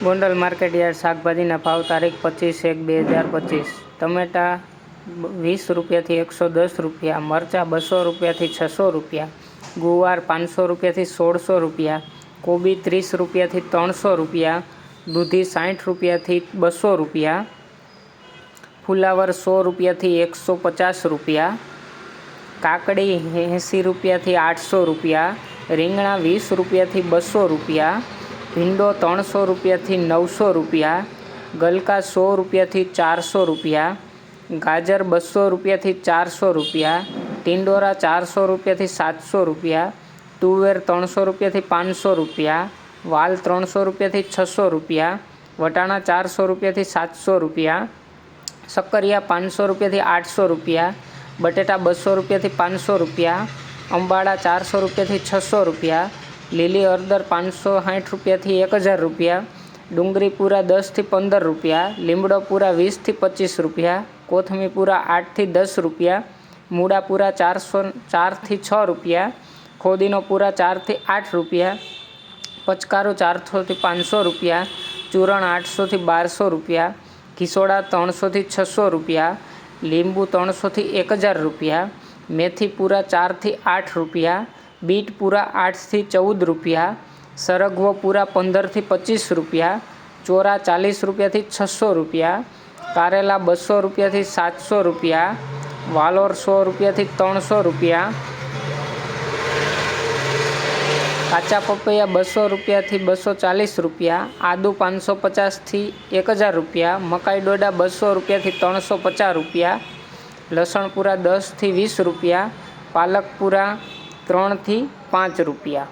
Gondal market yard શાકભાજીના ભાવ તારીખ 25/1/2025। ટમેટા 20 રૂપિયાથી 110 રૂપિયા, મરચાં 200 રૂપિયાથી 600 રૂપિયા, ગુવાર 500 રૂપિયાથી 1600 રૂપિયા, કોબી 30 રૂપિયાથી 300 રૂપિયા, દૂધી 60 રૂપિયાથી 200 રૂપિયા, ફુલાવર 100 રૂપિયાથી 150 રૂપિયા, કાકડી 80 રૂપિયાથી 800 રૂપિયા, રીંગણા 20 રૂપિયાથી 200 રૂપિયા, ભીંડો 300 રૂપિયાથી 900 રૂપિયા, ગલકા 100 રૂપિયાથી 400 રૂપિયા, ગાજર 200 રૂપિયાથી 400 રૂપિયા, ટિંડોરા 400 રૂપિયાથી 700 રૂપિયા, તુવેર 300 રૂપિયાથી 500 રૂપિયા, વાલ 300 રૂપિયાથી 600 રૂપિયા, વટાણા 400 રૂપિયાથી 700 રૂપિયા, શક્કરિયા 500 રૂપિયાથી 800 રૂપિયા, બટેટા 200 રૂપિયાથી 500 રૂપિયા, અંબાડા 400 રૂપિયાથી 600 રૂપિયા, લીલી હળદર 560 રૂપિયાથી 1000 રૂપિયા, ડુંગળી પૂરા 10થી 15 રૂપિયા, લીમડો પૂરા 20થી 25 રૂપિયા, કોથમીર પૂરા 8થી 10 રૂપિયા, મૂળા પૂરા 4થી 6 રૂપિયા, ખોદીનો પૂરા 4થી 8 રૂપિયા, પચકારું 400થી 500 રૂપિયા, ચૂરણ 800થી 1200 રૂપિયા, ઘીસોડા 300થી 600 રૂપિયા, લીંબુ 300થી 1000 રૂપિયા, મેથી પૂરા 4થી 8 રૂપિયા, બીટ પૂરા 8થી 14 રૂપિયા, સરગવો પૂરા 15થી 25 રૂપિયા, ચોરા 40 રૂપિયાથી 600 રૂપિયા, કારેલા 200 રૂપિયાથી 700 રૂપિયા, વાલોર 100 રૂપિયાથી 300 રૂપિયા, કાચા પપૈયા 200 રૂપિયાથી 240 રૂપિયા, આદુ 550થી 1000 રૂપિયા, મકાઈ ડોડા 200 રૂપિયાથી 350 રૂપિયા, લસણ પૂરા 10થી 20 રૂપિયા, પાલક પૂરા 3થી 5 રૂપિયા।